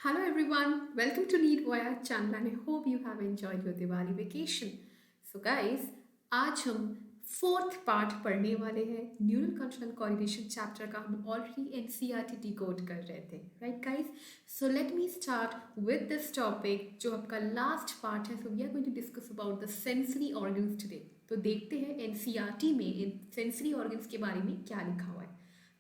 Hello everyone, welcome to Need Voya channel and I hope you have enjoyed your Diwali vacation. So guys, आज हम fourth part पढ़ने वाले हैं neural control coordination chapter का। हम already NCERT decode कर रहे थे, right guys? So let me start with this topic जो आपका लास्ट पार्ट है। So we are going to discuss about the sensory organs today. तो देखते हैं एनसीईआरटी में इन सेंसरी ऑर्गन्स के बारे में क्या लिखा हुआ है।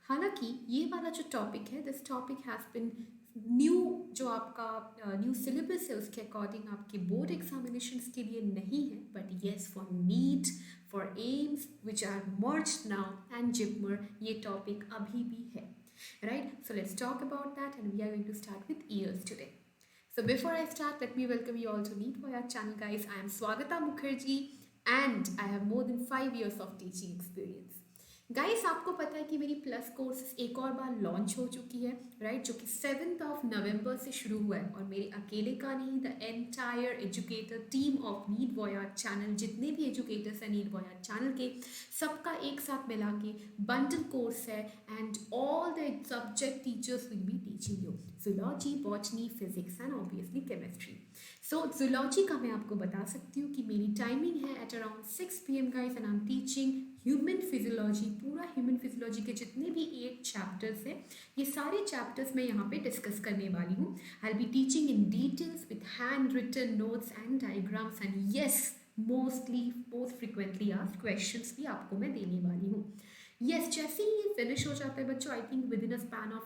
हालांकि ये वाला जो टॉपिक है, this topic has been new, जो आपका न्यू सिलेबस है उसके अकॉर्डिंग आपके बोर्ड एग्जामिनेशंस के लिए नहीं है, but yes for NEET, for AIIMS which are merged now and JIPMER ये टॉपिक अभी भी है, right? So let's talk about that and we are going to start with ears today. So before I start, let me welcome you all to Neat Voya channel, guys. I am Swagata Mukherjee and I have more than 5 years of teaching experience. Guys, आपको पता है कि मेरी plus courses एक और बार launch हो चुकी है, राइट? जो कि 7 नवंबर से शुरू हुआ है और मेरे अकेले का नहीं, the entire educator team of NEET वॉया चैनल, जितने भी एजुकेटर्स हैं नीट वॉया चैनल के, सबका एक साथ मिला के बंडल कोर्स है and all the subject teachers will be teaching you zoology, botany, physics and obviously chemistry. So zoology का मैं आपको बता सकती हूँ कि मेरी टाइमिंग है at around 6 PM guys and I am teaching human physiology. पूरा ह्यूमन फिजियोलॉजी के जितने भी 8 चैप्टर्स हैं, ये सारे चैप्टर्स मैं यहाँ पे डिस्कस करने वाली हूँ. I will be teaching in details with hand written notes and diagrams and yes most frequently asked questions भी आपको मैं देने वाली हूँ. यस, जैसे ही ये फिनिश हो जाता है बच्चों, I think with in a span of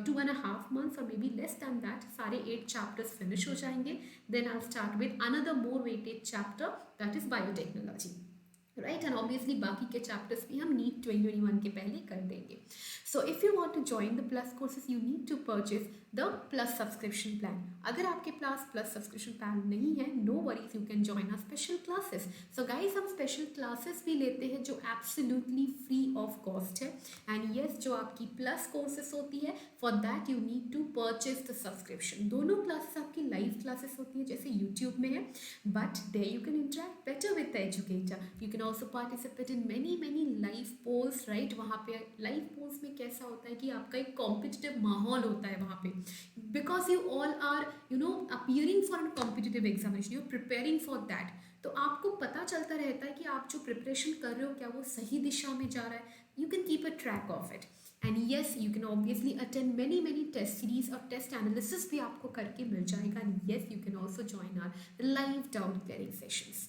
2.5 months और may be less than that, सारे 8 चैप्टर्स फिनिश हो जाएंगे. Then I start with another more weighted chapter, that is biotechnology, right? And obviously बाकी के चैप्टर्स भी हम नीट 2021 के पहले कर देंगे. So if you want to join the plus courses you need to purchase the plus subscription plan. अगर आपके पास प्लस सब्सक्रिप्शन प्लान नहीं है, no worries, you can join our special classes. So guys, हम स्पेशल क्लासेस भी लेते हैं जो एब्सोल्युटली फ्री ऑफ कॉस्ट है. एंड येस, जो आपकी प्लस कोर्सेस होती है, for that you need to purchase the subscription. दोनों क्लासेस आपकी लाइव क्लासेस होती है जैसे यूट्यूब में है, but there you can interact better with the educator. You can also participate in many live polls, right? वहाँ पे लाइव पोल्स में कैसा होता है कि आपका एक कॉम्पिटिटिव माहौल होता है वहाँ पे, because you all are appearing for a competitive examination, you are preparing for that. तो आपको पता चलता रहता है कि आप जो प्रिपरेशन कर रहे हो क्या वो सही दिशा में जा रहा है. You can keep a track of it. And yes, you can obviously attend many test series और टेस्ट एनालिसिस भी आपको करके मिल जाएगा. And yes, you can also join our live doubt clearing sessions,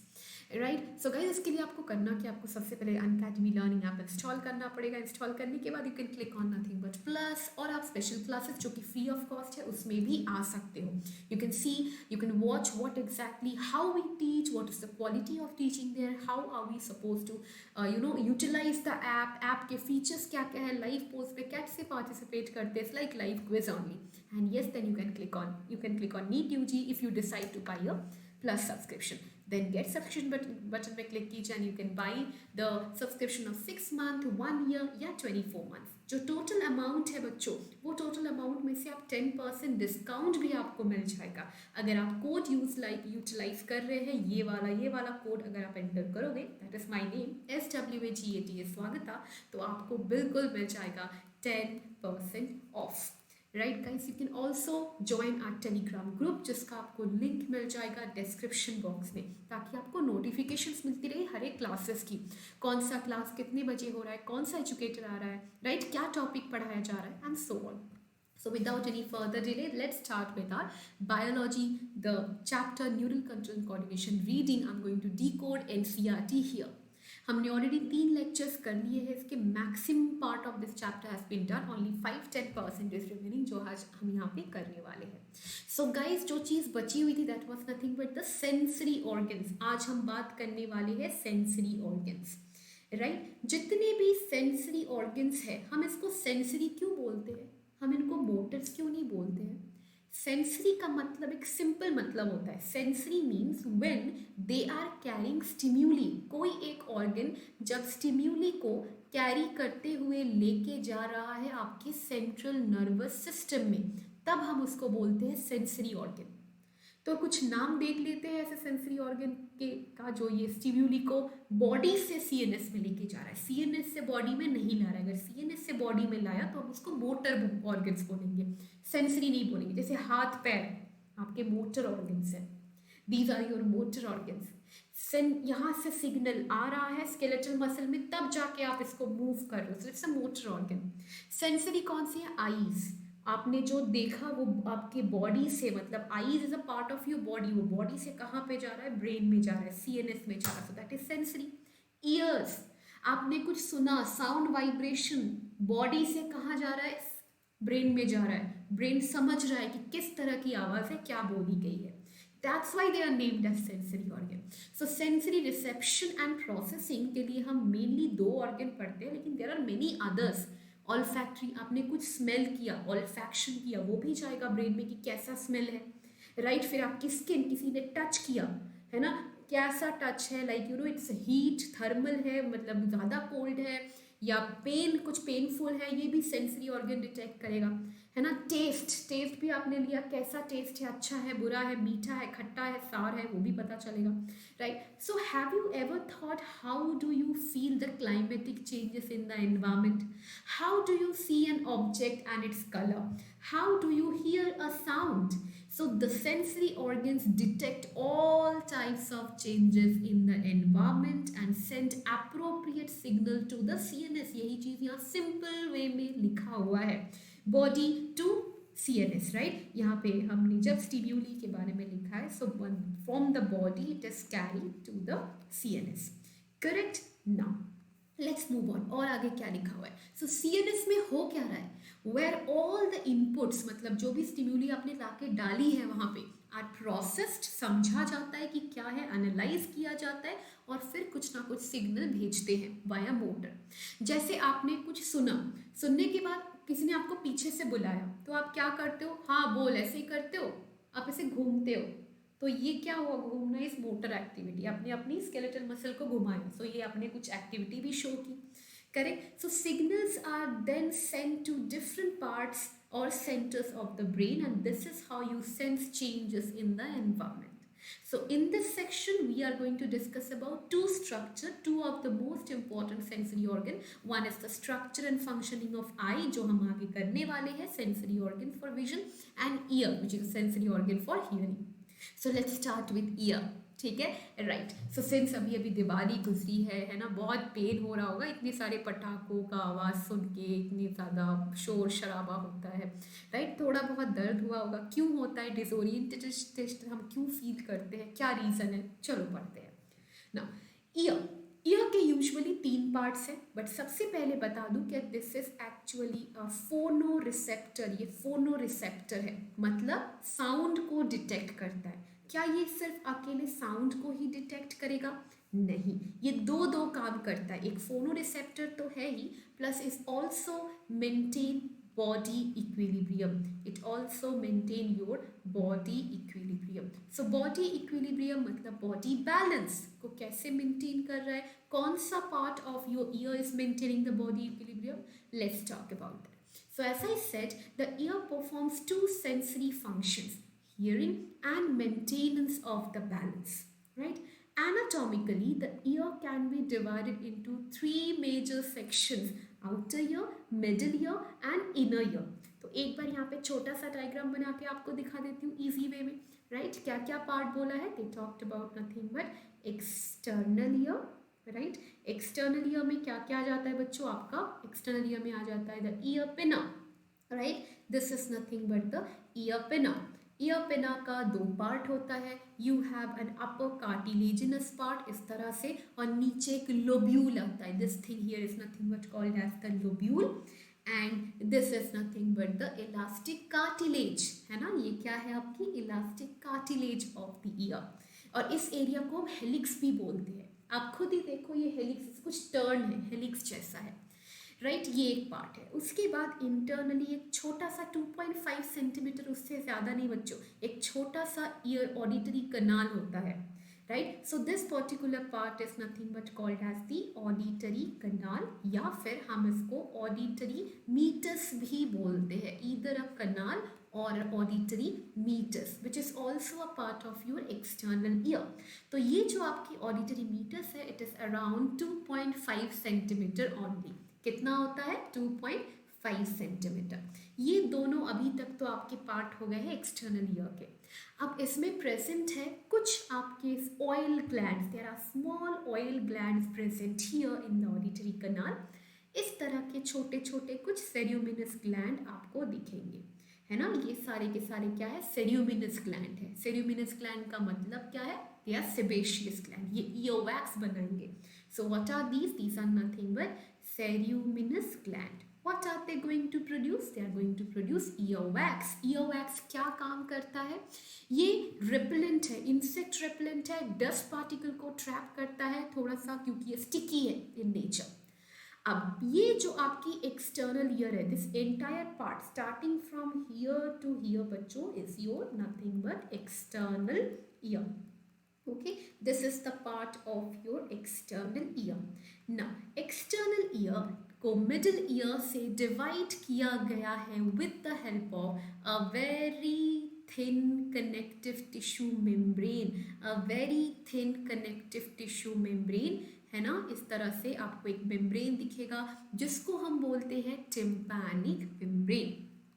right? So guys, इसके लिए आपको करना कि आपको सबसे पहले अनअकैडमी लर्निंग ऐप इंस्टॉल करना पड़ेगा. इंस्टॉल करने के बाद you can click on nothing but plus, और आप स्पेशल क्लासेस जो कि फ्री ऑफ कॉस्ट है उसमें भी आ सकते हो. You can see, you can watch what exactly how we teach, what is the quality of teaching there, how are we suppose to utilize the app के features क्या क्या है, लाइव पोस्ट पे कैसे पार्टिसिपेट करते हैं, like live quiz only. And yes, then you can click on NEET UG if you decide to buy a plus subscription. Then get subscription button पे click कीजिए and you can buy the subscription of 6 month, 1 year या 24 months. जो total amount है बच्चों, वो total amount में से आप 10% डिस्काउंट भी आपको मिल जाएगा अगर आप कोड यूटिलाइज कर रहे हैं. ये वाला कोड अगर आप एंटर करोगे, that is my name SWAGATA Swagata, तो आपको बिल्कुल मिल जाएगा 10% off. Right guys, you can also join our Telegram group जिसका आपको लिंक मिल जाएगा डिस्क्रिप्शन बॉक्स में, ताकि आपको नोटिफिकेशंस मिलती रहे हर एक क्लासेस की, कौन सा क्लास कितने बजे हो रहा है, कौन सा एजुकेटर आ रहा है, राइट? क्या टॉपिक पढ़ाया जा रहा है and so on. So without any further delay, let's start with our biology, the chapter neural control and coordination reading. I'm going to decode NCERT here. हमने ऑलरेडी 3 लेक्चर्स कर लिए हैं. इसके maximum part of this chapter has been done, only 5-10% is remaining जो आज हम यहाँ पे करने वाले हैं. सो गाइज, जो चीज़ बची हुई थी that was nothing but the sensory organs. आज हम बात करने वाले हैं सेंसरी ऑर्गन्स, राइट? जितने भी सेंसरी ऑर्गन्स है, हम इसको सेंसरी क्यों बोलते हैं, हम इनको मोटर्स क्यों नहीं बोलते हैं? सेंसरी का मतलब एक सिंपल मतलब होता है. Sensory means when they are carrying stimuli. कोई एक ऑर्गन जब स्टिम्यूली को कैरी करते हुए लेके जा रहा है आपके सेंट्रल नर्वस सिस्टम में, तब हम उसको बोलते हैं सेंसरी ऑर्गन. तो कुछ नाम देख लेते हैं ऐसे सेंसरी ऑर्गन के का जो ये स्टिम्युली को बॉडी से सीएनएस में लेके जा रहा है। सीएनएस से बॉडी में नहीं ला रहा है। अगर सीएनएस से बॉडी में लाया तो हम उसको मोटर ऑर्गन्स बोलेंगे, सेंसरी नहीं बोलेंगे। जैसे हाथ पैर आपके मोटर ऑर्गन्स हैं, these are your motor organs. यहाँ से सिग्नल आ रहा है स्केलेटल मसल में, तब जाके आप इसको मूव कर रहे हो, it's a motor organ. Sensory कौन सी है? आईज। आपने जो देखा वो आपके बॉडी से, मतलब eyes is a part of your body, वो बॉडी से कहाँ पे जा रहा है? ब्रेन में जा रहा है, सीएनएस में जा रहा है, so that is sensory. Years, आपने कुछ सुना, साउंड वाइब्रेशन, बॉडी से कहाँ जा रहा है? ब्रेन में जा रहा है, ब्रेन समझ रहा है कि किस तरह की आवाज है, क्या बोली गई है। That's why they are named as sensory organ. So sensory reception and processing के लिए हम mainly दो organ पढ़ते हैं, लेकिन there are many others. Olfactory, आपने कुछ smell किया, olfaction किया, वो भी जाएगा brain में कि कैसा smell है, right? फिर आपकी skin, किसी ने touch किया, है ना, कैसा touch है, like you know it's heat, thermal है, मतलब ज़्यादा cold है, या पेन, कुछ पेनफुल है, ये भी सेंसरी ऑर्गन डिटेक्ट करेगा, है ना। टेस्ट, टेस्ट भी आपने लिया, कैसा टेस्ट है, अच्छा है, बुरा है, मीठा है, खट्टा है, सार है, वो भी पता चलेगा, right. So have you ever thought how do you feel the climatic changes in the environment? How do you see an object and its colour? How do you hear a sound? So the sensory organs detect all types of changes in the environment and send appropriate signal to the CNS. यही चीज यहाँ simple way में लिखा हुआ है, body to CNS, right? यहाँ पे हमने जब stimuli के बारे में लिखा है, so from the body it is carried to the CNS. Correct? Now let's move on. और आगे क्या लिखा हुआ है? So CNS में हो क्या रहा है? Where all the inputs, मतलब जो भी स्टिम्यूली आपने लाके डाली है वहाँ पे, आर प्रोसेस्ड, समझा जाता है कि क्या है, एनालाइज किया जाता है, और फिर कुछ ना कुछ सिग्नल भेजते हैं वाया मोटर। जैसे आपने कुछ सुना, सुनने के बाद किसी ने आपको पीछे से बुलाया, तो आप क्या करते हो? हाँ बोल, ऐसे ही करते हो, आप ऐसे घूमते हो। तो ये क्या हुआ? घूमना इस मोटर एक्टिविटी, आपने अपनी स्केलेटल मसल को घुमाया, सो ये आपने कुछ एक्टिविटी भी शो की। Correct? So signals are then sent to different parts or centers of the brain, and this is how you sense changes in the environment. So in this section we are going to discuss about two of the most important sensory organ. One is the structure and functioning of eye, जो हम आगे करने वाले हैं, sensory organ for vision, and ear, which is a sensory organ for hearing. So let's start with ear. ठीक है, right. So since अभी अभी दिवाली गुजरी है ना, बहुत पेन हो रहा होगा, इतने सारे पटाखों का आवाज़ सुन के, इतनी ज़्यादा शोर शराबा होता है, राइट। थोड़ा बहुत दर्द हुआ होगा, क्यों होता है? डिसोरिएंटेड हम क्यों फील करते हैं, क्या रीज़न है? चलो पढ़ते हैं ना। ईयर, ईयर के यूजुअली 3 पार्ट्स हैं, बट सबसे पहले बता दूं कि दिस इज एक्चुअली अ फोनो रिसेप्टर। ये फोनो रिसेप्टर है, मतलब साउंड को डिटेक्ट करता है। क्या ये सिर्फ अकेले साउंड को ही डिटेक्ट करेगा? नहीं, ये दो काम करता है। एक फोनो रिसेप्टर तो है ही, plus is also maintain body equilibrium. It also maintain your body equilibrium. So body equilibrium मतलब body balance को कैसे maintain कर रहा है? कौन सा part of your ear is maintaining the body equilibrium? Let's talk about that. So as I said, the ear performs 2 sensory functions: hearing and maintenance of the balance, right? Anatomically, the ear can be divided into 3 major sections: outer ear, middle ear and inner ear. तो एक बार यहाँ पे छोटा सा diagram बना के आपको दिखा देती हूँ इजी वे में, राइट। क्या क्या पार्ट बोला है? They talked about nothing but external year, right. External ear में क्या क्या आ जाता है बच्चों? आपका एक्सटर्नल ईयर में आ जाता है the ear pinna, right. This is nothing but the ear pinna. Ear pinna का 2 पार्ट होता है। You have an upper cartilaginous part इस तरह से, और नीचे एक लोब्यूल आता है। This thing here is nothing but called as the lobule, and this is nothing but the elastic cartilage, है ना। ये क्या है? आपकी elastic cartilage of the ear, और इस एरिया को हम हेलिक्स भी बोलते हैं। आप खुद ही देखो, ये हेलिक्स कुछ टर्न है, हेलिक्स जैसा है, राइट। ये एक पार्ट है। उसके बाद इंटरनली एक छोटा सा 2.5 सेंटीमीटर, उससे ज़्यादा नहीं बच्चों, एक छोटा सा ईयर ऑडिटरी कनाल होता है, right. So this particular part is nothing but called as the auditory canal, या फिर हम इसको ऑडिटरी मीटस भी बोलते हैं, ईदर अ कनाल और auditory meatus which is also a part of your external ear. तो ये जो आपकी ऑडिटरी मीटर्स है it is around 2.5 centimetre only. कितना होता है? 2.5 सेंटीमीटर। ये दोनों अभी तक तो आपके पार्ट हो गए हैं एक्सटर्नल ईयर के। अब इसमें प्रेजेंट है कुछ आपके oil glands, there are small oil glands present here in the auditory canal. इस तरह के छोटे छोटे कुछ सेरियोमिनस ग्लैंड आपको दिखेंगे, है ना। ये सारे के सारे क्या है? सेरियोमिनस ग्लैंड है। सेरियोमिनस ग्लैंड का मतलब क्या है? They are sebaceous gland. ये ईयरवैक्स बनाएंगे। So what are these? These are nothing but ceruminous gland. What are they going to produce? They are going to produce earwax. Earwax क्या काम करता है? ये रिपेलेंट है, इंसेक्ट रिपेलेंट है, dust particle को ट्रैप करता है थोड़ा सा, क्योंकि ये स्टिकी है इन नेचर। अब ये जो आपकी एक्सटर्नल ईयर है, this entire part starting from here to here बच्चों is your nothing but external ear. Okay, this is the part of your external ear. Now, external ear को middle ear से divide किया गया है with the help of a very thin connective tissue membrane. A very thin connective tissue membrane, है ना। इस तरह से आपको एक मेम्ब्रेन दिखेगा जिसको हम बोलते हैं टिम्पैनिक मेम्ब्रेन।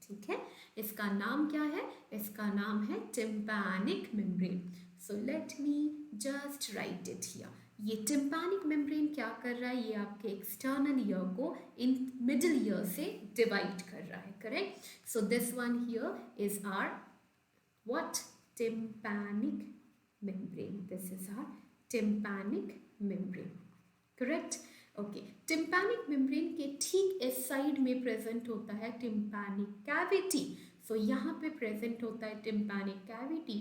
ठीक है, इसका नाम क्या है? इसका नाम है tympanic membrane. So let me just write it here. ये टिम्पैनिक मेम्ब्रेन क्या कर रहा है? ये आपके एक्सटर्नल ईयर को इन मिडिल ईयर से डिवाइड कर रहा है, correct. So this one here is our what? Tympanic membrane. This is our tympanic membrane, correct. Okay, tympanic membrane के ठीक इस साइड में प्रेजेंट होता है टिम्पैनिक कैविटी। सो यहाँ पे प्रेजेंट होता है टिम्पैनिक कैविटी,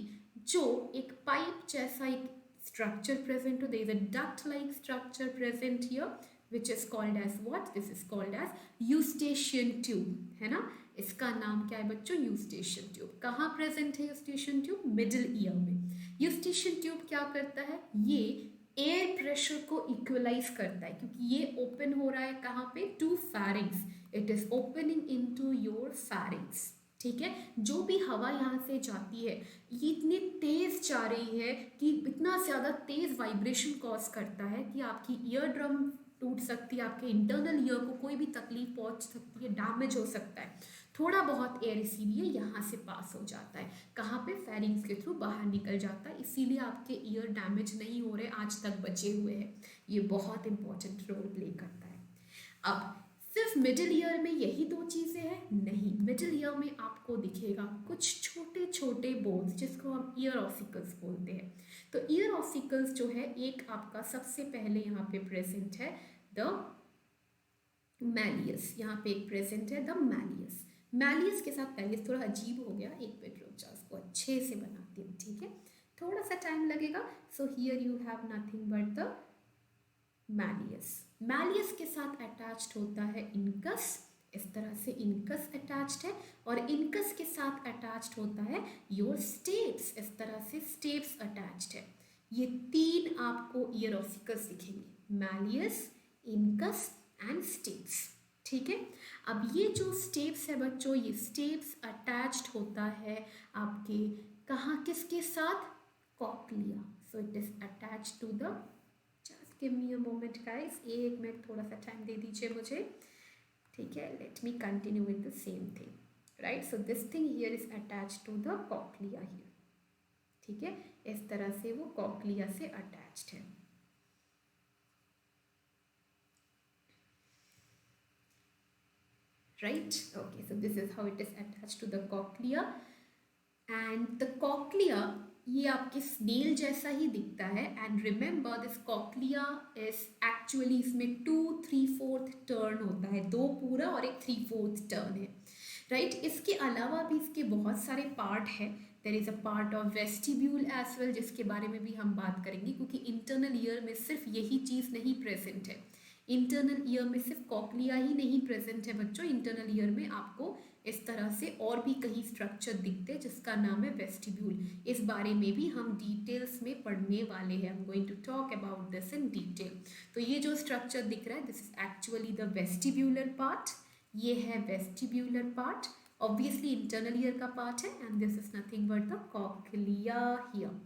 जो एक पाइप जैसा एक स्ट्रक्चर प्रेजेंट हो। There is a duct like structure present here which is called as what? This is called as Eustachian tube, है ना। इसका नाम क्या है बच्चों? Eustachian tube. कहाँ प्रेजेंट है यूस्टेशियन ट्यूब? मिडिल ईयर में। यूस्टेशियन ट्यूब क्या करता है? ये एयर प्रेशर को इक्वलाइज करता है, क्योंकि ये ओपन हो रहा है कहाँ पे? To pharynx. It is opening into your pharynx. ठीक है, जो भी हवा यहाँ से जाती है ये इतनी तेज जा रही है कि इतना ज़्यादा तेज वाइब्रेशन कॉज करता है कि आपकी ईयर ड्रम टूट सकती है, आपके इंटरनल ईयर को कोई भी तकलीफ पहुँच सकती है, डैमेज हो सकता है। थोड़ा बहुत एयर इसीलिए यहाँ से पास हो जाता है, कहाँ पे? फेरिंग्स के थ्रू बाहर निकल जाता है, इसीलिए आपके ईयर डैमेज नहीं हो रहे, आज तक बचे हुए हैं। ये बहुत इंपॉर्टेंट रोल प्ले करता है। अब सिर्फ मिडिल ईयर में यही दो चीज़ें हैं? नहीं, मिडिल ईयर में आपको दिखेगा कुछ छोटे छोटे बोन्स जिसको हम ईयर ऑसिकल्स बोलते हैं। तो ईयर ऑसिकल्स जो है, एक आपका सबसे पहले यहाँ पे प्रेजेंट है द मैलियस। यहाँ पे एक प्रेजेंट है द मैलियस। मैलियस के साथ मैलियस थोड़ा अजीब हो गया, एक मिनट रुक जाओ, उसको अच्छे से बनाती हूँ, ठीक है, थोड़ा सा टाइम लगेगा। सो here you have nothing but the malleus. Malleus के साथ अटैच्ड होता है इनकस। इस तरह से इनकस अटैच्ड है, और इनकस के साथ अटैच्ड होता है योर स्टेप्स। इस तरह से स्टेप्स अटैच्ड है। ये तीन आपको ईयर ऑसिकल्स दिखेंगे, मैलियस, इनकस एंड स्टेप्स। ठीक है, अब ये जो स्टेप्स है बच्चों, ये स्टेप्स अटैच्ड होता है आपके कहाँ, किसके साथ? Cochlea. So it is attached to the, just give me a moment guys, एक मिनट थोड़ा सा टाइम दे दीजिए मुझे, ठीक है। Let me continue with the same thing, right. So this thing here is attached to the cochlea here, ठीक है, इस तरह से वो कॉक्लिया से अटैच्ड है। Right, okay, so this is how it is attached to the cochlea, and the cochlea ये आपके स्नेल जैसा ही दिखता है। And remember this cochlea is actually, इसमें 2/3 टर्न होता है, 2 पूरा और एक 3/4 टर्न है, राइट। इसके अलावा भी इसके बहुत सारे पार्ट है। There is a part of vestibule as well, जिसके बारे में भी हम बात करेंगे, क्योंकि इंटरनल ईयर में सिर्फ यही चीज़ नहीं प्रेजेंट है। इंटरनल ईयर में सिर्फ कॉक्लिया ही नहीं प्रेजेंट है बच्चों, इंटरनल ईयर में आपको इस तरह से और भी कई स्ट्रक्चर दिखते हैं जिसका नाम है वेस्टिब्यूल। इस बारे में भी हम डिटेल्स में पढ़ने वाले हैं। I am going to talk about this in detail. तो ये जो स्ट्रक्चर दिख रहा है, this is actually the vestibular part. ये है vestibular part, obviously internal ear का पार्ट है and this is nothing but the cochlea here.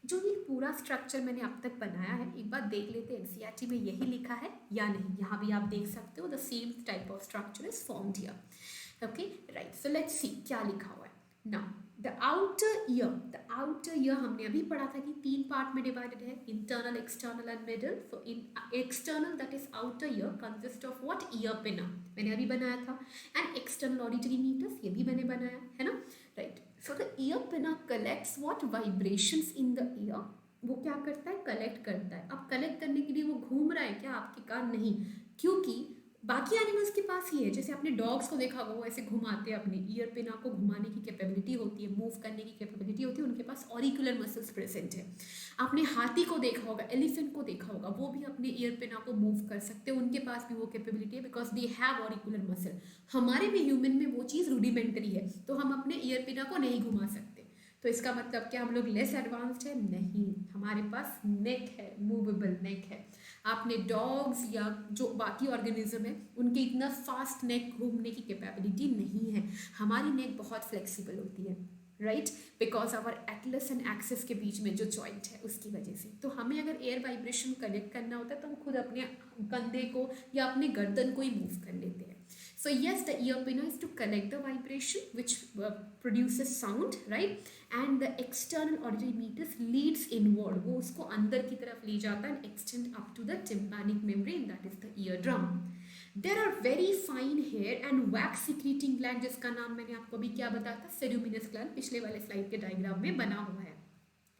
जो ये पूरा स्ट्रक्चर मैंने अब तक बनाया है एक बार देख लेते हैं एनसीईआरटी में यही लिखा है या नहीं। यहाँ भी आप देख सकते हो the same type of structure is formed here. Okay right, so let's see क्या लिखा हुआ है। नाउ द आउटर ईयर हमने अभी पढ़ा था कि 3 पार्ट में डिवाइडेड है, internal, external and middle. So in external that is outer ear consist of what, year पिना, मैंने अभी बनाया था, एंड एक्सटर्नल ऑडिटरी मीटर्स, ये भी मैंने बनाया है ना, राइट। सो द ईयर पिना collects what, vibrations in the year. वो क्या करता है, कलेक्ट करता है। अब कलेक्ट करने के लिए वो घूम रहा है क्या आपके कान, नहीं, क्योंकि बाकी एनिमल्स के पास ही है। जैसे आपने डॉग्स को देखा होगा वो ऐसे घुमाते हैं, अपने ईयर पिना को घुमाने की कैपेबिलिटी होती है, मूव करने की कैपेबिलिटी होती है, उनके पास ऑरिकुलर मसल्स प्रेजेंट है। आपने हाथी को देखा होगा, एलिफेंट को देखा होगा, वो भी अपने ईयर पिना को मूव कर सकते हैं, उनके पास भी वो कैपेबिलिटी है because they have auricular muscle. हमारे में ह्यूमन में वो चीज़ रूडिमेंटरी है, तो हम अपने ईयर पिना को नहीं घुमा सकते। तो इसका मतलब क्या हम लोग लेस एडवांस्ड है, नहीं, हमारे पास नेक है, मूवेबल नेक है। आपने डॉग्स या जो बाकी ऑर्गेनिज्म है उनके इतना फास्ट नेक घूमने की कैपेबिलिटी नहीं है, हमारी नेक बहुत फ्लेक्सिबल होती है, right, because our atlas and axis के बीच में जो जॉइंट है उसकी वजह से। तो हमें अगर एयर वाइब्रेशन कलेक्ट करना होता है तो हम खुद अपने कंधे को या अपने गर्दन को ही मूव कर लेते हैं। So yes, the ear pinna is to collect the vibration which produces sound, right? And the external auditory meatus leads inward. वो उसको अंदर की तरफ ले जाता है and extend up to the tympanic membrane, that is the eardrum. There are very fine hair and wax secreting gland, जिसका नाम मैंने आपको अभी क्या बताया था, ceruminous gland, पिछले वाले स्लाइड के डायग्राम में बना हुआ है,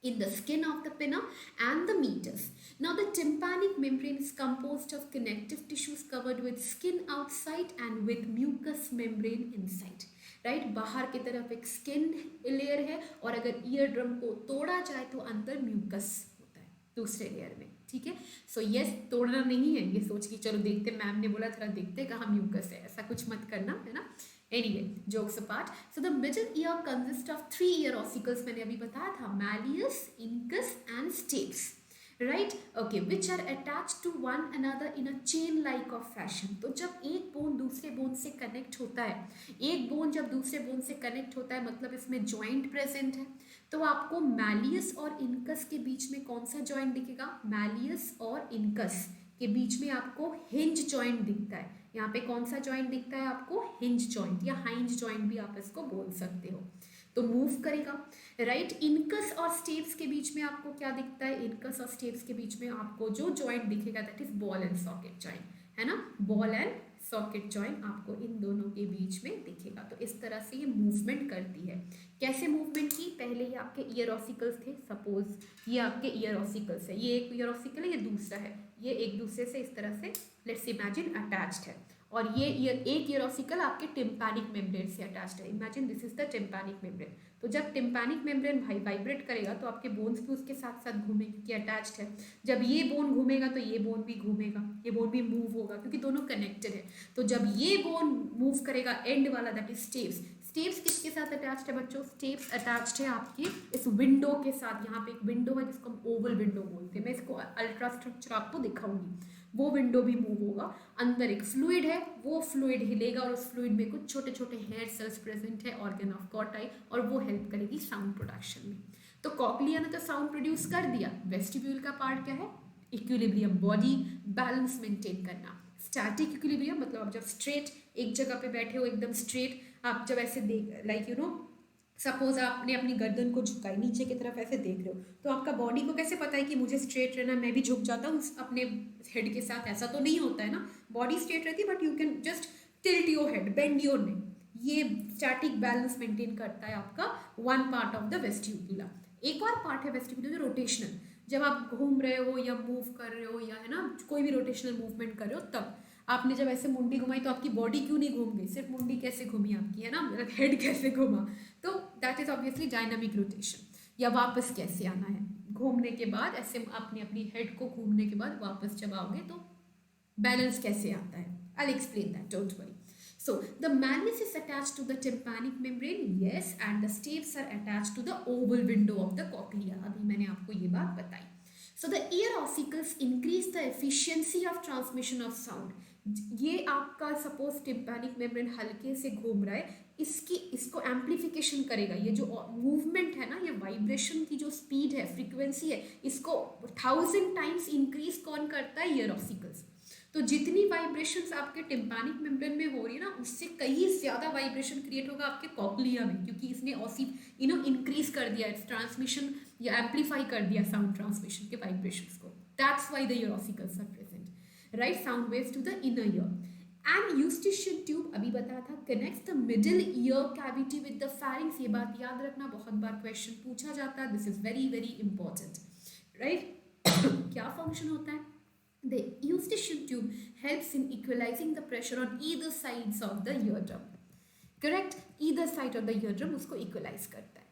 in the skin of the pinna and the meatus. Now the tympanic membrane is composed of connective tissues covered with skin outside and with mucous membrane inside. Right, बाहर की तरफ एक स्किन लेयर है और अगर ईयर ड्रम को तोड़ा जाए तो अंदर म्यूकस होता है दूसरे लेयर में, ठीक है। सो यस, तोड़ना नहीं है, ये सोच के चलो देखते, मैम ने बोला थोड़ा देखते कहाँ म्यूकस है, ऐसा कुछ मत करना, है ना। Anyway, jokes apart. So the middle ear consists of 3 ear ossicles, मैंने अभी बताया था, malleus, incus and stapes, right? Okay, which are attached to one another in a chain-like of fashion. तो जब एक बोन दूसरे बोन से कनेक्ट होता है, एक बोन जब दूसरे बोन से कनेक्ट होता है मतलब इसमें जॉइंट प्रेजेंट है, तो आपको मैलियस और इनकस के बीच में कौन सा जॉइंट दिखेगा, मैलियस और इनकस के बीच में आपको हिंज जॉइंट दिखता है। यहाँ पे कौन सा जॉइंट दिखता है आपको, हिंज जॉइंट या हाइंज जॉइंट भी आप इसको बोल सकते हो, तो मूव करेगा, राइट। इनकस और स्टेप्स के बीच में आपको क्या दिखता है, इनकस और स्टेप्स के बीच में आपको जो जॉइंट दिखेगा that is ball and socket joint, है ना, बॉल एंड सॉकेट जॉइंट आपको इन दोनों के बीच में दिखेगा। तो इस तरह से ये मूवमेंट करती है। कैसे मूवमेंट की, पहले ये आपके ईयर ऑसिकल्स थे, सपोज ये आपके ईयर ऑसिकल्स है, ये एक ईयर ऑसिकल है, ये दूसरा है, ये एक दूसरे से इस तरह से लेट्स इमेजिन अटैच्ड है, और ये एक ईयर ऑसिकल आपके टिम्पैनिक मेम्ब्रेन से अटैच्ड है। Imagine this is the tympanic membrane. तो जब टिम्पैनिक मेम्ब्रेन वाइब्रेट करेगा तो आपके बोन्स भी उसके साथ साथ घूमेंगे क्योंकि अटैच्ड है। जब ये बोन घूमेगा तो ये बोन भी घूमेगा, ये बोन भी मूव होगा क्योंकि दोनों कनेक्टेड है। तो जब ये बोन मूव करेगा एंड वाला दैट इज स्टेप्स, स्टेप्स किसके साथ अटैच्ड है बच्चों, स्टेप्स अटैच्ड है आपकी इस विंडो के साथ। यहाँ पे एक विंडो है जिसको हम ओवल विंडो बोलते हैं, मैं इसको अल्ट्रा स्ट्रक्चर आपको दिखाऊंगी। वो विंडो भी मूव होगा, अंदर एक फ्लूइड है, वो फ्लूइड हिलेगा और उस फ्लूइड में कुछ छोटे छोटे हेयर सेल्स प्रेजेंट है, ऑर्गन ऑफ कॉटाई, और वो हेल्प करेगी साउंड प्रोडक्शन में। तो कॉक्लिया ने तो साउंड प्रोड्यूस कर दिया। वेस्टिब्यूल का पार्ट क्या है, इक्विलिब्रियम, बॉडी बैलेंस मेंटेन करना। स्टैटिक इक्विलिब्रियम मतलब आप जब स्ट्रेट एक जगह पे बैठे हो एकदम स्ट्रेट, आप जब ऐसे देख लाइक यू नो सपोज आपने अपनी गर्दन को झुकाई, नीचे की तरफ ऐसे देख रहे हो, तो आपका बॉडी को कैसे पता है कि मुझे स्ट्रेट रहना, मैं भी झुक जाता हूँ अपने हेड के साथ, ऐसा तो नहीं होता है ना, बॉडी स्ट्रेट रहती है but you can just tilt your head, bend your neck. ये स्टैटिक बैलेंस मेंटेन करता है आपका वन पार्ट ऑफ द वेस्टिब्यूला। एक और पार्ट है वेस्टिब्यूला जो रोटेशनल, जब आप घूम रहे हो या मूव कर रहे हो या है ना कोई भी रोटेशनल मूवमेंट कर रहे हो, तब आपने जब ऐसे मुंडी घुमाई तो आपकी बॉडी क्यों नहीं घूम गई, सिर्फ मुंडी कैसे घूमी आपकी, है ना, हेड कैसे घूमा, तो that is obviously dynamic rotation. या वापस कैसे आना है घूमने के बाद, ऐसे आपने अपनी हेड को घूमने के बाद वापस जब आओगे तो बैलेंस कैसे आता है, I will explain that, don't worry. So the malleus is attached to the tympanic membrane, yes, and the stapes are attached to the oval window of the cochlea. अभी मैंने आपको ये बात बताई। So the ear ossicles increase the efficiency of transmission of sound. ये आपका suppose tympanic membrane हल्के से घूम रहा है, इसको एम्प्लीफिकेशन करेगा। ये जो मूवमेंट है ना, ये वाइब्रेशन की जो स्पीड है, फ्रीक्वेंसी है, इसको 1000 टाइम्स इंक्रीज कौन करता है? Ear ossicles. तो जितनी वाइब्रेशंस आपके टिम्पैनिक मेम्ब्रेन में हो रही है ना, उससे कहीं ज़्यादा वाइब्रेशन क्रिएट होगा आपके कॉक्लिया में, क्योंकि इसने इंक्रीज कर दिया इट्स ट्रांसमिशन या एम्पलीफाई कर दिया साउंड ट्रांसमिशन के वाइब्रेशंस को। That's why the ear ossicles are present, right? Sound waves to the inner ear. And Eustachian tube अभी बताया था connects the middle ear cavity with the pharynx. ये बात याद रखना, बहुत बार क्वेश्चन पूछा जाता है, this is very very important, right? क्या फंक्शन होता है? The eustachian tube helps in equalizing the pressure on either sides of the eardrum. Correct? Either side of the eardrum उसको equalize करता है।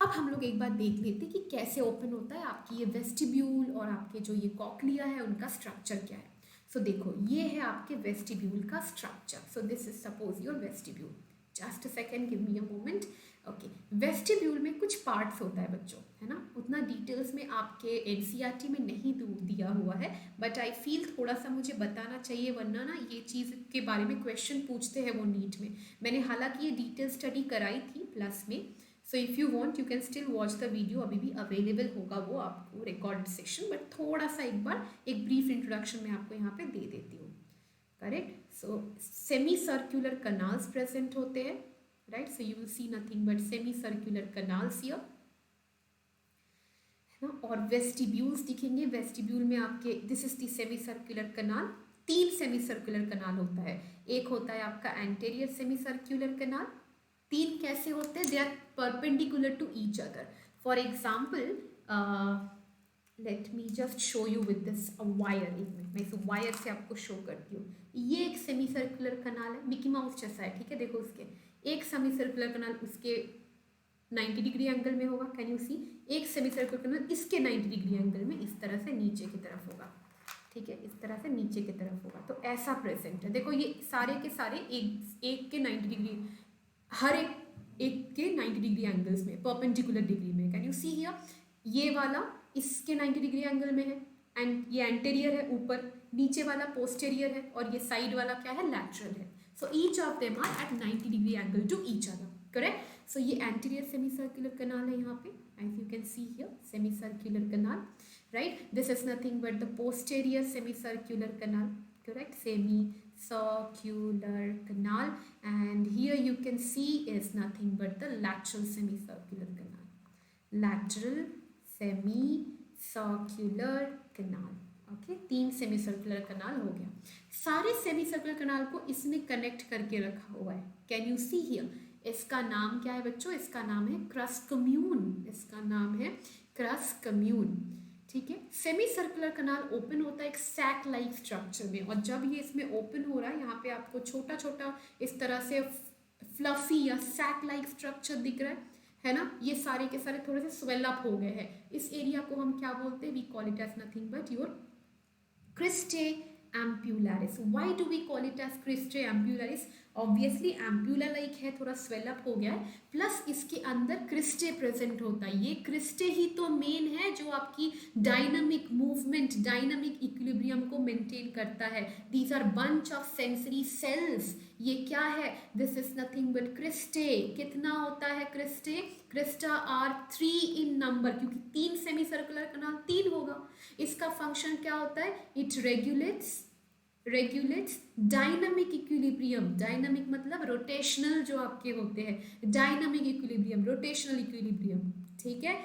अब हम लोग एक बात देख लेते हैं कि कैसे ओपन होता है आपकी ये वेस्टिब्यूल और आपके जो ये कॉक्लिया है उनका स्ट्रक्चर क्या है। सो देखो, ये है आपके वेस्टिब्यूल का structure. So this is suppose your vestibule. Just a second, give me a moment. Okay, vestibule में कुछ पार्ट्स होता है बच्चों, है ना? उतना डिटेल्स में आपके एनसीईआरटी में नहीं दिया हुआ है, बट आई फील थोड़ा सा मुझे बताना चाहिए, वरना ना ये चीज़ के बारे में क्वेश्चन पूछते हैं वो नीट में। मैंने हालांकि ये डिटेल स्टडी कराई थी प्लस में, सो if you want you can still watch the video, अभी भी अवेलेबल होगा वो आपको रिकॉर्ड सेक्शन, बट थोड़ा सा एक बार एक ब्रीफ इंट्रोडक्शन मैं आपको यहाँ पे दे देती हूँ। Correct? So semi circular canals present होते हैं, right? So you will see nothing but semi circular canals here, है ना? और वेस्टिब्यूल्स दिखेंगे। वेस्टिब्यूल में आपके this is the semi circular canal. 3 semi circular canal होता है। एक होता है आपका एंटेरियर सेमी सर्क्यूलर कनाल। 3 कैसे होते हैं? They are perpendicular to each other. For example, let me just show you with this wire. एक मिनट, मैं इस वायर से आपको शो करती हूँ। ये एक सेमी सर्कुलर कनाल है, मिकी माउस जैसा है, ठीक है? देखो, उसके एक सेमी सर्कुलर कनाल उसके 90 डिग्री एंगल में होगा, कैन यू सी? एक सेमी सर्कुलर कनाल इसके 90 डिग्री एंगल में इस तरह से नीचे की तरफ होगा, ठीक है? इस तरह से नीचे की तरफ होगा। तो ऐसा प्रेजेंट है। देखो, ये सारे के सारे एक के 90 डिग्री, हर एक के 90 डिग्री एंगल्स में, परपेंडिकुलर डिग्री में। Can you see here? ये वाला इसके 90 डिग्री एंगल में है, एंड ये एंटेरियर है ऊपर, नीचे वाला पोस्टेरियर है, और ये साइड वाला क्या है? लैटरल है। So each of them are at 90 degree angle to each other, correct? So ये एंटीरियर सेमी सर्कुलर कनाल है यहाँ पे, as you can see here, semi circular canal, right? This is nothing but the posterior semi circular canal, correct? Semi circular canal, and here you can see is nothing but the lateral semicircular canal. Lateral semicircular canal. Okay, 3 सेमीसर्कुलर कनाल हो गया। सारे सेमीसर्कुलर कनाल को इसने connect करके रखा हुआ है। Can you see here? इसका नाम क्या है बच्चों? इसका नाम है क्रस कम्यून। इसका नाम है क्रस कम्यून, ठीक है? सेमी सर्कुलर कनाल ओपन होता है एक सैक लाइक स्ट्रक्चर में, और जब ये इसमें ओपन हो रहा है, यहाँ पे आपको छोटा छोटा इस तरह से फ्लफी या सैक लाइक स्ट्रक्चर दिख रहा है ना? ये सारे के सारे थोड़े से स्वेल अप हो गए हैं। इस एरिया को हम क्या बोलते हैं? We call it as nothing but your cristae ampullaris. Why do we call it as cristae ampullaris? Obviously ampulla like है, थोड़ा स्वेलअप हो गया है, प्लस इसके अंदर क्रिस्टे प्रेजेंट होता है। ये क्रिस्टे ही तो मेन है जो आपकी डायनामिक मूवमेंट, डायनामिक इक्विलिब्रियम को मेंटेन करता है। These are bunch of sensory cells. ये क्या है? This is nothing but cristae. कितना होता है cristae? Crista are 3 in number, क्योंकि 3 सेमी सर्कुलर कनाल 3 होगा। इसका फंक्शन क्या होता है? It regulates dynamic equilibrium. Dynamic मतलब रोटेशनल जो आपके होते हैं, डायनामिक इक्विलिब्रियम, रोटेशनल इक्विलिब्रियम, ठीक है?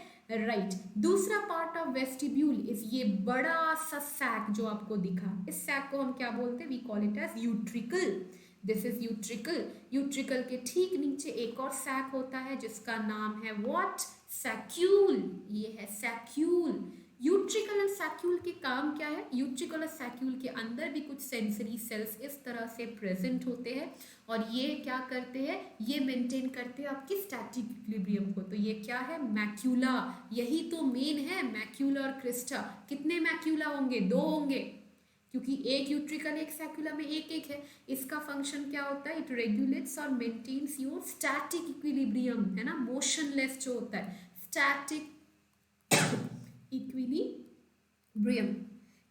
राइट। दूसरा पार्ट ऑफ वेस्टिब्यूल इज ये बड़ा सा सैक जो आपको दिखा। इस सैक को हम क्या बोलते हैं? We call it as utricle. This is utricle. Utricle के ठीक नीचे एक और सैक होता है जिसका नाम है व्हाट? सैक्यूल। ये है सैक्यूल। यूट्रिकल एंड सैक्यूल के काम क्या है? यूट्रिकल और सैक्यूल के अंदर भी कुछ सेंसरी सेल्स इस तरह से प्रेजेंट होते हैं, और ये क्या करते हैं? ये मेंटेन करते हैं आपकी स्टैटिक इक्विलिब्रियम को। तो ये क्या है? मैक्यूला। यही तो मेन है, मैक्यूला और क्रिस्टा। कितने मैक्यूला होंगे? 2 होंगे, क्योंकि एक यूट्रिकल एक सैक्यूला में एक एक है। इसका फंक्शन क्या होता है? इट रेगुलेट्स और मेंटेन्स योर स्टैटिक इक्विलिब्रियम, है ना? मोशनलेस जो होता है, स्टैटिक इक्विलिब्रियम,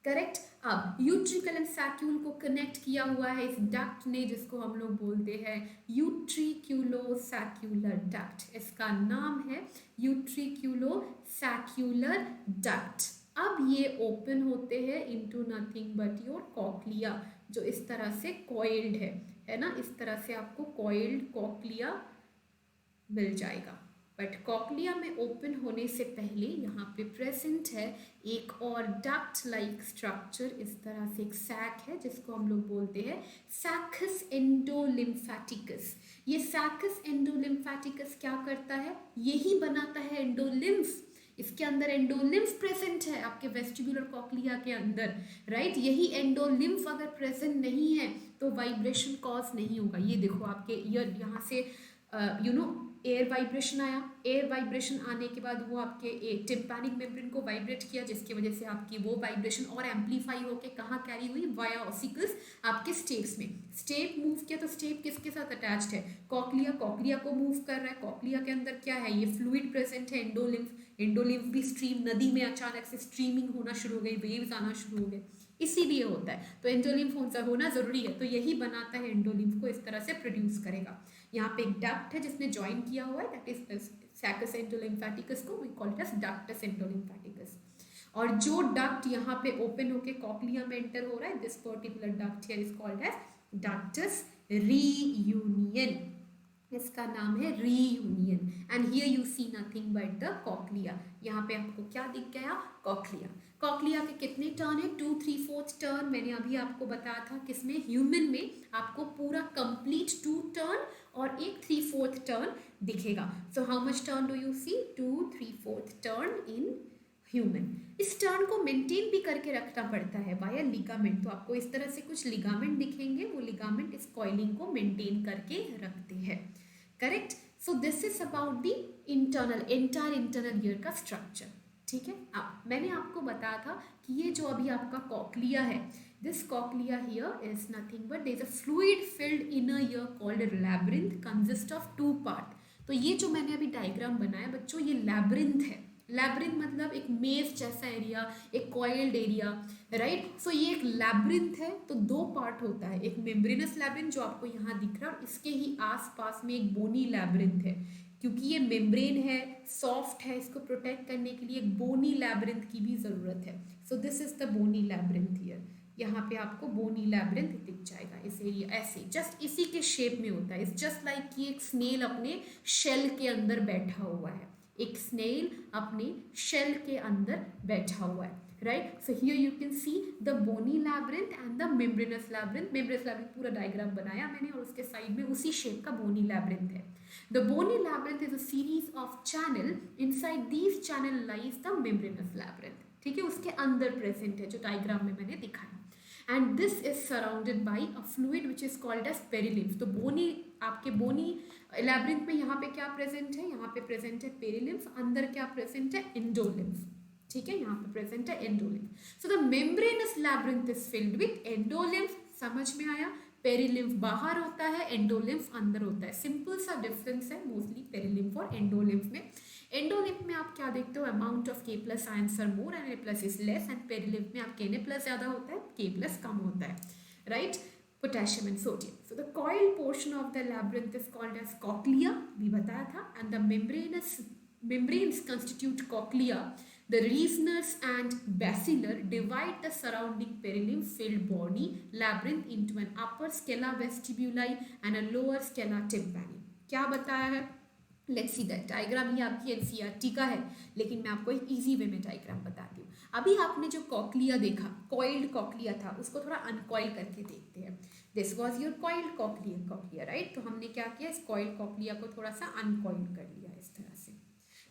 करेक्ट? अब यूट्रिकल सैक्यूल को कनेक्ट किया हुआ है इस डक्ट ने, जिसको हम लोग बोलते हैं यूट्रिक्यूलोसैक्यूलर डक्ट। इसका नाम है यूट्रिक्यूलोसैक्यूलर डक्ट। अब ये ओपन होते हैं into nothing but your cochlea, जो इस तरह से कॉइल्ड है ना, इस तरह से आपको कॉइल्ड कॉक्लिया मिल जाएगा। बट कॉक्लिया में ओपन होने से पहले यहाँ पे प्रेजेंट है एक और डक्ट लाइक स्ट्रक्चर, इस तरह से एक सैक है जिसको हम लोग बोलते हैं सैकस एंडोलिम्फेटिकस। ये सैकस एंडोलिम्फेटिकस क्या करता है, यही बनाता है एंडोलिम्फ। इसके अंदर एंडोलिम्फ प्रेजेंट है आपके वेस्टिबुलर कॉक्लिया के अंदर, राइट। यही एंडोलिम्फ अगर प्रेजेंट नहीं है तो वाइब्रेशन कॉज नहीं होगा। ये देखो आपके ईयर यहाँ से एयर वाइब्रेशन आया, एयर वाइब्रेशन आने के बाद वो आपके टिम्पैनिक मेम्ब्रेन को वाइब्रेट किया, जिसकी वजह से आपकी वो वाइब्रेशन और एम्पलीफाई होके कहाँ कैरी हुई, वाया ऑसिकल्स आपके स्टेप्स में। स्टेप मूव किया तो स्टेप किसके साथ अटैच्ड है, कॉक्लिया, कॉक्लिया को मूव कर रहा है। कॉक्लिया के अंदर क्या है, ये फ्लूइड प्रेजेंट है एंडोलिम्फ। एंडोलिम्फ भी स्ट्रीम, नदी में अचानक से स्ट्रीमिंग होना शुरू हो गई, वेव्स आना शुरू हो गए, इसीलिए होता है। तो एंडोलिम्फ होना जरूरी है, तो यही बनाता है एंडोलिम्फ को, इस तरह से प्रोड्यूस करेगा। यहाँ पे एक डक्ट है जिसने ज्वाइन किया हुआ है, दैट इज सैकस एंडोलिम्फेटिकस को we call it as ductus endolymphaticus. और जो डक्ट यहाँ पे ओपन होके कॉक्लिया में एंटर हो रहा है, this particular duct here is called as ductus reuniens. इसका नाम है reuniens. And here you see nothing but the cochlea. यहाँ पे आपको क्या दिख गया, कॉक्लिया। कॉक्लिया के कितने टर्न है, 2 3 4 टर्न। मैंने अभी आपको बताया था किसमें, ह्यूमन में आपको पूरा कंप्लीट 2 टर्न और एक 3/4 टर्न दिखेगा। So how much turn do you see, 2 3/4 turn in human. इस टर्न को मेंटेन भी करके रखना पड़ता है बाय लिगामेंट। तो आपको इस तरह से कुछ लिगामेंट दिखेंगे, वो लिगामेंट इस कॉइलिंग को मेंटेन करके रखते हैं, correct. So this is about the entire internal ear का स्ट्रक्चर, ठीक है। अब मैंने आपको बताया था कि ये जो अभी आपका कॉक्लिया है, this cochlea here is nothing but there is a fluid filled inner ear called labyrinth, consist of 2 part. तो ये जो मैंने अभी डायग्राम बनाया बच्चों, ये लैब्रिंथ है। लैब्रिंथ मतलब एक मेज जैसा एरिया, एक कॉइल्ड एरिया, राइट। सो ये एक लैब्रिंथ है, तो 2 पार्ट होता है, एक मेम्ब्रेनस लैब्रिंथ जो आपको यहाँ दिख रहा है, और इसके ही आसपास में एक बोनी लैब्रिंथ है। क्योंकि ये मेम्ब्रेन है, सॉफ्ट है, इसको प्रोटेक्ट करने के लिए एक बोनी लैब्रिंथ की भी जरूरत है। So this is the bony labyrinth here. यहाँ पे आपको बोनी लैब्रिंथ दिख जाएगा, इस एरिया ऐसे जस्ट इसी के शेप में होता है। इट्स जस्ट लाइक कि एक स्नेल अपने शेल के अंदर बैठा हुआ है, एक स्नेल अपने शेल के अंदर बैठा हुआ है, right. So here you can see the bony labyrinth and the membranous labyrinth. Membranous labyrinth पूरा डायग्राम बनाया मैंने, और उसके साइड में उसी शेप का बोनी लैब्रिंथ है। The bony labyrinth is a series of channel. Inside these channel lies the membranous labyrinth. ठीक है, उसके अंदर प्रेजेंट है, जो डायग्राम में मैंने दिखाया। And this is surrounded by a fluid which is called as perilymph. तो बोनी, आपके बोनी लैब्रिंथ में यहाँ पे क्या प्रेजेंट है, यहाँ पे प्रेजेंट है पेरिलिम्फ, अंदर क्या प्रेजेंट है, एंडोलिम्फ, ठीक है, यहाँ पे प्रेजेंट है endolymph. So the membranous labyrinth is filled with endolymph, समझ में आया। पेरिलिम्फ बाहर होता है, एंडोलिम्फ अंदर होता है, सिंपल सा डिफरेंस है मोस्टली पेरिलिम्फ और एंडोलिम्फ में। एंडोलिम्फ में आप क्या देखते हो, amount of K+ ions are more and Na+ is less, and perilymph में आप Na+ ज्यादा होता है, K+ कम होता है, राइट, potassium and sodium. So the coil portion of the labyrinth is called as cochlea, भी बताया था, and the membranes constitute cochlea. The Reisner's and Basilar divide the surrounding perilymph-filled body labyrinth into an upper scala vestibuli and a lower scala tympani. क्या बताया है, let's see that diagram. ये आपकी NCERT का है, लेकिन मैं आपको एक इजी वे में डायग्राम बताती हूँ। अभी आपने जो कॉक्लिया देखा, कॉइल्ड कॉक्लिया था, उसको थोड़ा अनकॉइल करके देखते हैं। This was your coiled cochlea, right. तो हमने क्या किया, इस कॉइल्ड कॉक्लिया को थोड़ा सा अनकॉइल कर लिया इस तरह से,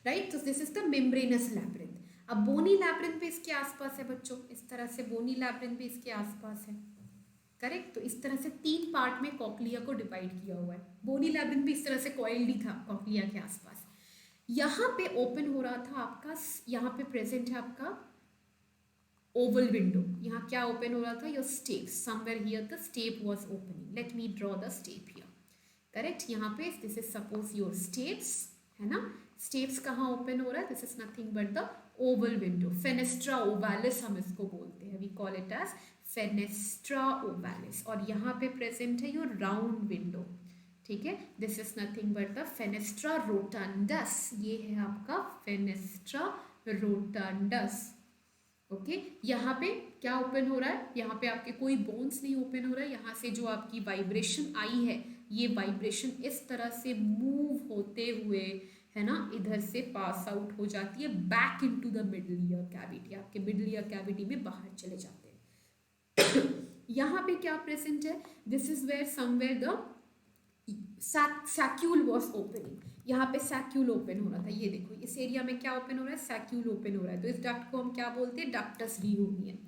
राइट। तो this is the membranous labyrinth. अब बोनी लैब्रिंथ भी इसके आसपास है बच्चों, इस तरह से बोनी लैब्रिंथ भी इसके आसपास है, करेक्ट। तो इस तरह से 3 पार्ट में कॉक्लिया को डिवाइड किया हुआ है। बोनी लैब्रिंथ भी इस तरह से कॉइल्ड ही था कॉक्लिया के आसपास। यहाँ पे ओपन हो रहा था आपका, यहाँ पे प्रेजेंट है आपका ओवल विंडो। यहाँ क्या ओपन हो रहा था, your step, somewhere here the step was opening. Let me draw the step here, correct. यहाँ पे this is suppose your steps, है ना। स्टेप्स कहाँ ओपन हो रहा है, this is nothing but the oval window, fenestra ovalis हम इसको बोलते हैं, we call it as fenestra ovalis. और यहाँ पे प्रेजेंट है योर राउंड विंडो, ठीक है, this is nothing but the fenestra रोटंडस, ये है आपका फेनेस्ट्रा रोटंडस। ओके, यहाँ पे क्या ओपन हो रहा है, यहाँ पे आपके कोई बोन्स नहीं ओपन हो रहा है, यहाँ से जो आपकी वाइब्रेशन आई है, ये वाइब्रेशन इस तरह से मूव होते हुए, है ना, इधर से पास आउट हो जाती है back into the middle ear cavity, आपके मिडल ईयर कैविटी में बाहर चले जाते हैं। यहाँ पे क्या प्रेजेंट है, this is where somewhere the saccule was opening, यहाँ पे सैक्यूल ओपन हो रहा था, ये देखो इस एरिया में क्या ओपन हो रहा है, सैक्यूल ओपन हो रहा है, तो इस डक्ट को हम क्या बोलते हैं, डक्टस रियूनियन,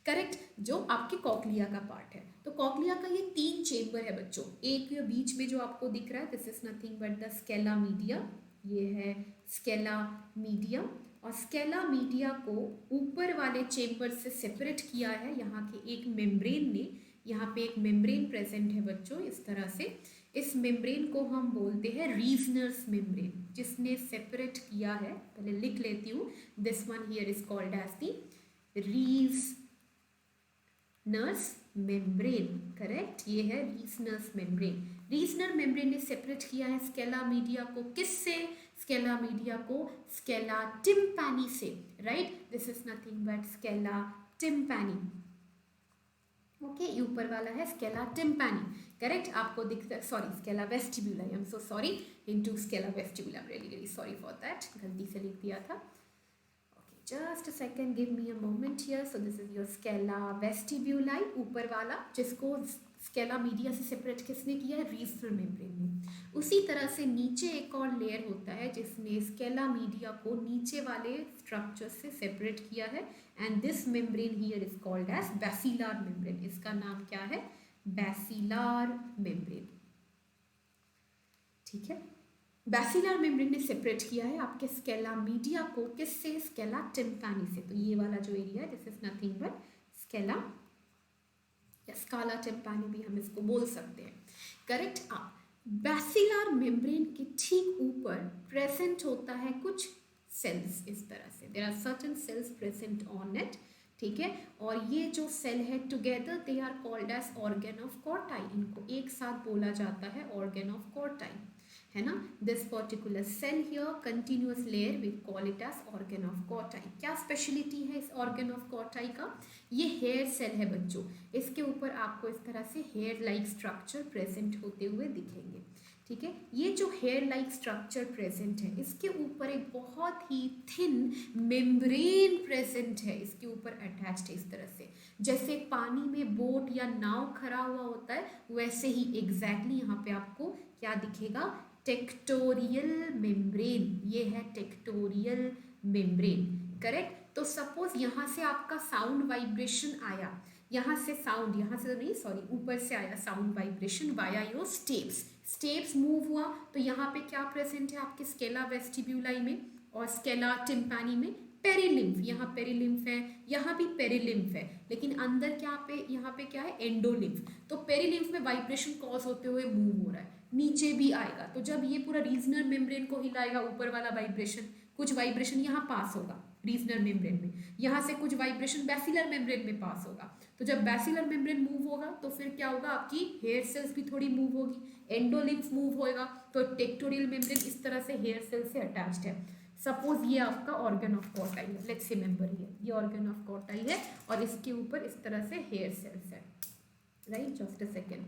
करेक्ट, जो आपके कॉक्लिया का पार्ट है। तो कॉक्लिया का ये 3 चेम्बर है बच्चों, एक बीच में जो आपको दिख रहा है, this is nothing but the Scala media, ये है स्केला मीडिया, और स्केला मीडिया को ऊपर वाले चेम्बर से सेपरेट किया है यहाँ के एक मेम्ब्रेन ने, यहाँ पे एक मेम्ब्रेन प्रेजेंट है बच्चों इस तरह से, इस मेम्ब्रेन को हम बोलते हैं रीजनर्स मेम्ब्रेन, जिसने सेपरेट किया है, पहले लिख लेती हूँ, this one here is called as the Reissner's membrane, correct, ये है रीजनर्स मेम्ब्रेन। रीजनर मेम्ब्रेन ने सेपरेट किया है स्केला मीडिया को, किससे, स्केला मीडिया को स्केला टिम्पैनी से, right, this is nothing but scala tympani, okay, ऊपर वाला है स्केला टिम्पैनी, करेक्ट, आपको दिखता है, sorry scala vestibuli, I am so sorry, into scala vestibuli, I am really sorry for that, गलती से लिख दिया था। Okay, just a second, give me a moment here, so this is your scala vestibuli, ऊपर वाला, जिसको Scala media से separate किसने किया है, रीजनल मेम्ब्रेन ने। उसी तरह से नीचे एक और लेयर होता है जिसने स्केला मीडिया को नीचे वाले स्ट्रक्चर से सेपरेट किया है, and this membrane here is called as basilar membrane, इसका नाम क्या है, बैसिलार मेम्ब्रेन, ठीक है, बैसिलार मेम्ब्रेन ने सेपरेट किया है आपके स्केला मीडिया को, किससे, स्केला टिम्पैनी से। तो ये वाला जो एरिया है, this is nothing but Scala या स्काला टिम्पैनी भी हम इसको बोल सकते हैं, करेक्ट। बैसिलार मेम्ब्रेन के ठीक ऊपर प्रेजेंट होता है कुछ सेल्स, इस तरह से there are certain cells present on it, ठीक है, और ये जो सेल है together they are called as organ of Corti, इनको एक साथ बोला जाता है ऑर्गन ऑफ कॉर्टाई, है ना, this particular cell here continuous layer we call it as organ of Corti. क्या स्पेशलिटी है इस ऑर्गन ऑफ कॉर्टाई का, ये हेयर सेल है बच्चों, इसके ऊपर आपको इस तरह से हेयर लाइक स्ट्रक्चर प्रेजेंट होते हुए दिखेंगे, ठीक है, ये जो हेयर लाइक स्ट्रक्चर प्रेजेंट है, इसके ऊपर एक बहुत ही थिन मेम्ब्रेन प्रेजेंट है, इसके ऊपर अटैच्ड है, इस तरह से जैसे पानी में बोट या नाव खड़ा हुआ होता है, वैसे ही एग्जैक्टली यहाँ पे आपको क्या दिखेगा, टेक्टोरियल मेम्ब्रेन, ये है टेक्टोरियल मेम्ब्रेन, करेक्ट। तो सपोज यहाँ से आपका साउंड वाइब्रेशन आया, यहाँ से साउंड, यहाँ से नहीं सॉरी ऊपर से आया sound vibration via your steps move हुआ, तो यहाँ पे क्या प्रेजेंट है आपके स्केला वेस्टिब्यूलाई में और स्केला टिम्पैनी में, पेरिलिम्फ, यहाँ पेरिलिम्फ है, यहाँ भी पेरिलिम्फ है, लेकिन अंदर क्या पे, यहाँ पे क्या है, एंडोलिम्फ। तो पेरिलिम्फ में वाइब्रेशन कॉज होते हुए मूव हो रहा है, नीचे भी आएगा, तो जब ये पूरा रीजनल मेम्ब्रेन को हिलाएगा, ऊपर वाला वाइब्रेशन, कुछ वाइब्रेशन यहाँ पास होगा रीजनल मेम्ब्रेन में, यहाँ से कुछ वाइब्रेशन बैसिलर मेम्ब्रेन में पास होगा, तो जब बैसिलर मेम्ब्रेन मूव होगा तो फिर क्या होगा, आपकी हेयर सेल्स भी थोड़ी मूव होगी, एंडोलिम्फ मूव होएगा, तो टेक्टोरियल मेम्ब्रेन इस तरह से हेयर सेल से अटैच्ड है। सपोज ये आपका ऑर्गन ऑफ कॉर्टाई है, लेट्स रिमेंबर ये ऑर्गन ऑफ कॉर्टाई है और इसके ऊपर इस तरह से हेयर सेल्स है, right, just a second,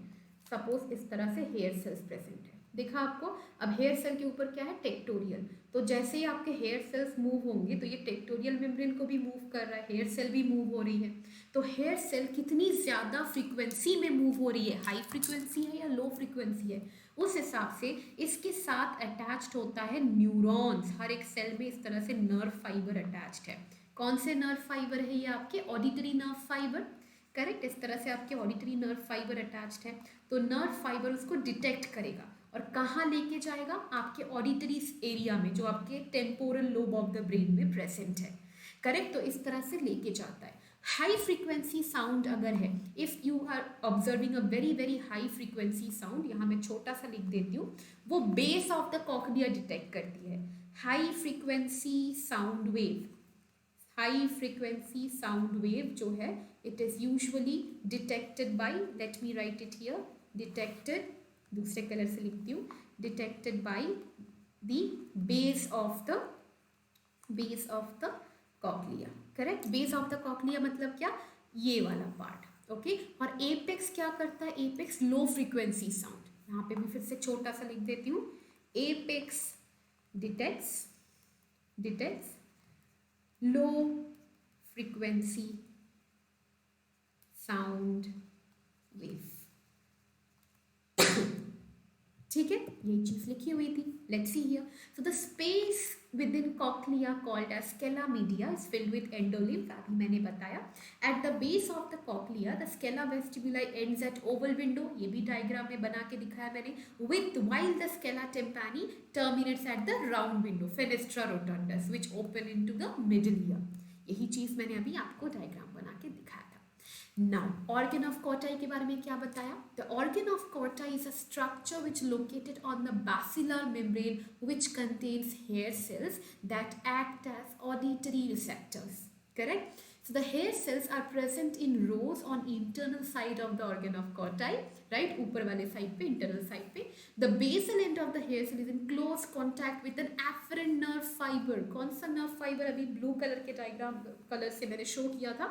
suppose इस तरह से हेयर सेल्स प्रेजेंट है, देखा आपको। अब हेयर सेल के ऊपर क्या है, टेक्टोरियल, तो जैसे ही आपके हेयर सेल्स मूव होंगे तो ये टेक्टोरियल मेम्ब्रेन को भी मूव कर रहा है, हेयर सेल भी मूव हो रही है, तो हेयर सेल कितनी ज़्यादा फ्रीक्वेंसी में मूव हो रही है, हाई फ्रीक्वेंसी है या लो फ्रीक्वेंसी है, उस हिसाब से इसके साथ अटैच्ड होता है न्यूरॉन्स, हर एक सेल में इस तरह से नर्व फाइबर अटैच्ड है। कौन से नर्व फाइबर है ये, आपके ऑडिटरी नर्व फाइबर, करेक्ट, इस तरह से आपके ऑडिटरी नर्व फाइबर अटैच्ड है, तो नर्व फाइबर उसको डिटेक्ट करेगा और कहाँ लेके जाएगा, आपके ऑडिटरी एरिया में जो आपके temporal lobe of the brain में प्रेजेंट है, करेक्ट, तो इस तरह से लेके जाता है। हाई फ्रीक्वेंसी साउंड अगर है, if you are observing a very very high frequency sound, यहाँ मैं छोटा सा लिख देती हूँ, वो base of the cochlea detect करती है, high frequency sound wave, high frequency sound wave जो है it is usually detected by, let me write it here, detected, दूसरे कलर से लिखती हूँ, detected by the base of the cochlea. Correct, base of the cochlea मतलब क्या, ये वाला पार्ट। ओके, और एपेक्स क्या करता है, एपेक्स लो फ्रीक्वेंसी साउंड, यहाँ पे भी फिर से छोटा सा लिख देती हूँ, apex detects low frequency sound wave. ठीक है, यही चीज लिखी हुई थी। Let's see here, so the space within cochlea called as scala media is filled with endolymph, अभी मैंने बताया। At the base of the cochlea the scala vestibuli ends at oval window, ये भी डायग्राम में बना के दिखाया मैंने, with while the scala tympani terminates at the round window fenestra रोटंडस which open into the middle year. यही चीज मैंने अभी आपको डायग्राम बना के दिखाया था। Now, organ of Corti के बारे में क्या बताया? The organ of Corti is a structure which located on the basilar membrane which contains hair cells that act as auditory receptors. Correct? So the hair cells are present in rows on internal side of the organ of Corti, right? ऊपर वाले side पे, internal side पे. The basal end of the hair cell is in close contact with an afferent nerve fiber. कौन सा nerve fiber? अभी blue color के diagram color से मैंने show किया था.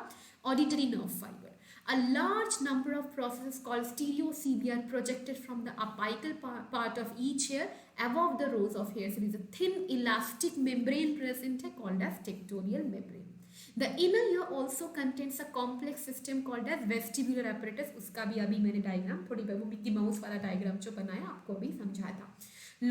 Auditory nerve fiber. A large number of processes called stereocilia are projected from the apical part of each hair above the rows of hairs. There is a thin elastic membrane present here called as tectorial membrane. The inner ear also contains a complex system called as vestibular apparatus. उसका भी अभी मैंने diagram थोड़ी वो Mickey mouse वाला diagram जो बनाया आपको अभी समझाया था.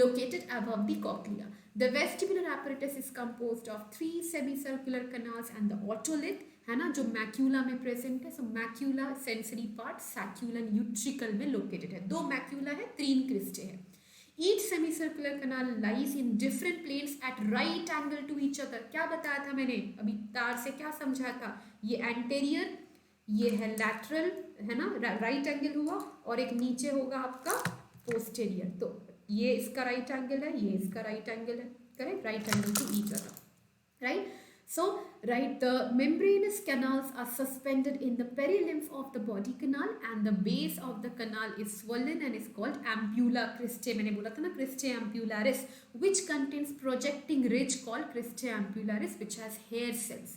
Located above the cochlea. The vestibular apparatus is composed of 3 semicircular canals and the otolith, है ना, जो मैक्यूला में प्रेजेंट है. So macula sensory part saccule utricle में लोकेटेड है. 2 मैक्यूला है, 3 क्रिस्टे है. Each semicircular canal lies in different planes at right angle to each other. क्या बताया था मैंने अभी, तार से क्या समझाया था, ये एंटेरियर, ये है लैटरल, है ना, राइट एंगल हुआ, और एक नीचे होगा आपका पोस्टेरियर. तो ये इसका राइट एंगल है, ये इसका राइट एंगल है. Correct, right angle to each other, right. So, right, the membranous canals are suspended in the perilymph of the body canal and the base of the canal is swollen and is called ampulla cristae. मैंने बोला था ना cristae ampullaris, which contains projecting ridge called cristae ampullaris which has hair cells.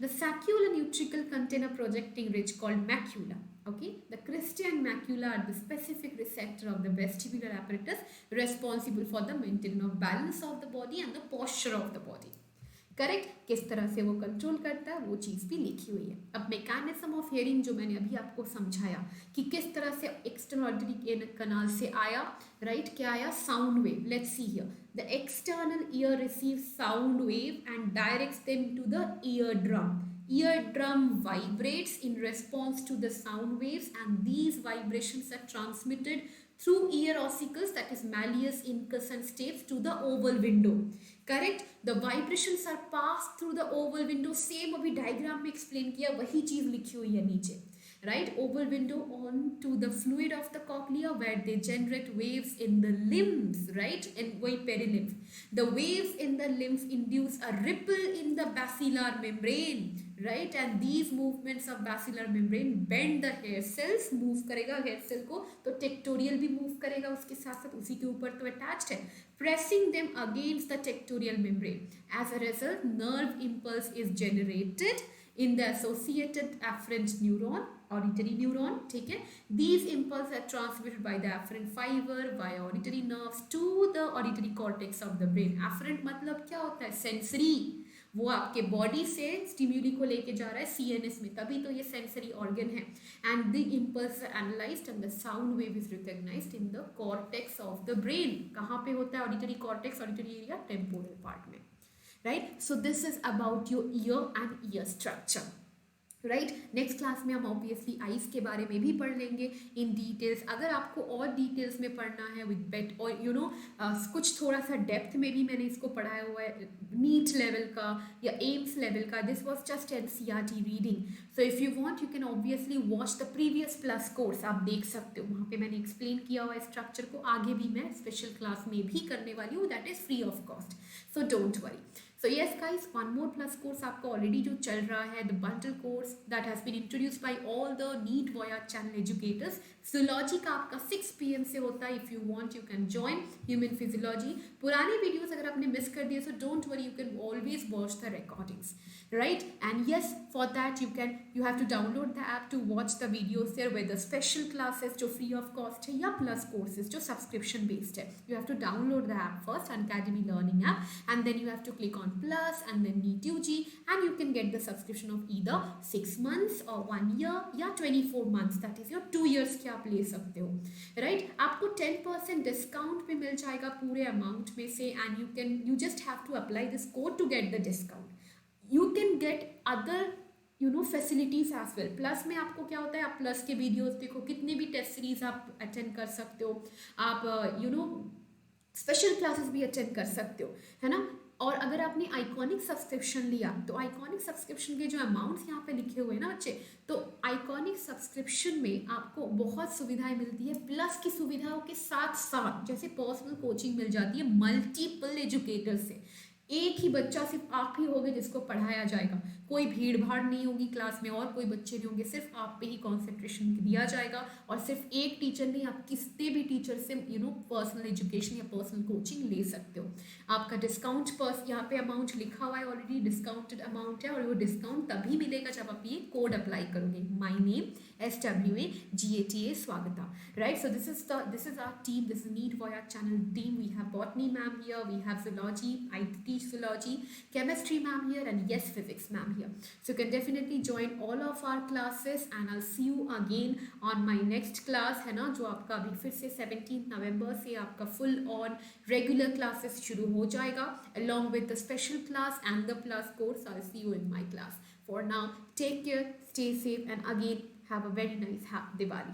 The saccula nutricle contain a projecting ridge called macula. Okay, the cristae and macula are the specific receptor of the vestibular apparatus responsible for the maintenance of balance of the body and the posture of the body. Correct, किस तरह से वो control करता है वो चीज़ भी लिखी हुई है. अब मैकेनिज्म ऑफ हियरिंग जो मैंने अभी आपको समझाया कि किस तरह से एक्सटर्नल ऑडिटरी कैनाल से आया, राइट, क्या आया, sound wave. Let's see here, the external ear receives sound wave and directs them to the ear drum. Eardrum vibrates in response to the sound waves and these vibrations are transmitted through ear ossicles, that is malleus, incus and stapes, to the oval window. Correct, the vibrations are passed through the oval window. Same अभी diagram में explain किया, वही चीज लिखी हुई है नीचे. Right, oval window on to the fluid of the cochlea where they generate waves in the limbs, right, and वही perilymph. The waves in the lymph induce a ripple in the basilar membrane, right, and these movements of basilar membrane bend the hair cells, move करेगा hair cell को, तो tectorial भी move करेगा उसके साथ साथ, उसी के ऊपर तो attached है, pressing them against the tectorial membrane. As a result, nerve impulse is generated in the associated afferent neuron, auditory neuron. ठीक है, these impulses are transmitted by the afferent fiber via auditory nerves to the auditory cortex of the brain. afferent मतलब क्या होता है, sensory, वो आपके body से स्टिम्युली को लेके जा रहा है सीएनएस में, तभी तो ये सेंसरी ऑर्गन है. And the impulse analysed and the sound wave is recognised in the cortex of the brain. कहाँ पे होता है auditory cortex, auditory area, temporal part में. Right, so this is about your ear and ear structure. Right, next class में हम obviously eyes के बारे में भी पढ़ लेंगे इन डिटेल्स. अगर आपको और डिटेल्स में पढ़ना है विद बेट और यू नो कुछ थोड़ा सा डेप्थ में भी मैंने इसको पढ़ाया हुआ है, नीट लेवल का या एम्स लेवल का. This was just NCERT reading. So if you want you can obviously watch the previous plus course, आप देख सकते हो, वहाँ पे मैंने एक्सप्लेन किया हुआ है स्ट्रक्चर को. आगे भी मैं स्पेशल क्लास में भी करने वाली हूँ, that is free of cost, so don't worry. So yes guys, one more plus course आपका ऑलरेडी जो चल रहा है, the bundle course that has been introduced by all the NEET Voyage channel educators. Physiology का आपका 6 PM से होता है. If you want, you can join human physiology. पुराने वीडियोस अगर आपने मिस कर दिए, so don't worry, you can always watch the recordings, right? And yes, for that you have to download the app to watch the videos there, whether special classes जो free of cost है या plus courses जो subscription based है. You have to download the app first, Unacademy Learning app, and then you have to click on plus and then NEET UG, and you can get the subscription of either 6 months or 1 year या 24 months, that is your 2 years के आप ले सकते हो, right? आपको 10% discount पे मिल जाएगा पूरे अमाउंट में से, and you just have to apply this code to get the discount. You can get other facilities as well. Plus में आपको क्या होता है, आप प्लस के वीडियोस देखो, कितने भी टेस्ट सीरीज आप अटेंड कर सकते हो, आप स्पेशल क्लासेस भी अटेंड कर सकते हो, है ना. और अगर आपने आइकॉनिक सब्सक्रिप्शन लिया तो आइकॉनिक सब्सक्रिप्शन के जो अमाउंट्स यहाँ पे लिखे हुए हैं ना बच्चे, तो आइकॉनिक सब्सक्रिप्शन में आपको बहुत सुविधाएं मिलती है. प्लस की सुविधाओं के साथ साथ जैसे पर्सनल कोचिंग मिल जाती है मल्टीपल एजुकेटर से. एक ही बच्चा सिर्फ आप ही होगे जिसको पढ़ाया जाएगा, कोई भीड़ भाड़ नहीं होगी क्लास में और कोई बच्चे नहीं होंगे, सिर्फ आप पे ही कॉन्सेंट्रेशन दिया जाएगा. और सिर्फ एक टीचर नहीं, आप किसी भी टीचर से पर्सनल एजुकेशन या पर्सनल कोचिंग ले सकते हो. आपका डिस्काउंट यहाँ पे अमाउंट लिखा हुआ है ऑलरेडी, डिस्काउंटेड अमाउंट है, और वो डिस्काउंट तभी मिलेगा जब आप ये कोड अप्लाई करोगे, माई name SWAGATA Swagata, right? So this is our team. This is NEET Voyage channel team. We have botany ma'am here, we have zoology, I teach zoology, chemistry ma'am here, and yes, physics ma'am here. So you can definitely join all of our classes, and I'll see you again on my next class, है ना, जो आपका अभी फिर से 17 नवंबर से आपका full on regular classes शुरू हो जाएगा, along with the special class and the plus course. I'll see you in my class. For now, take care, stay safe, and again, have a very nice Diwali.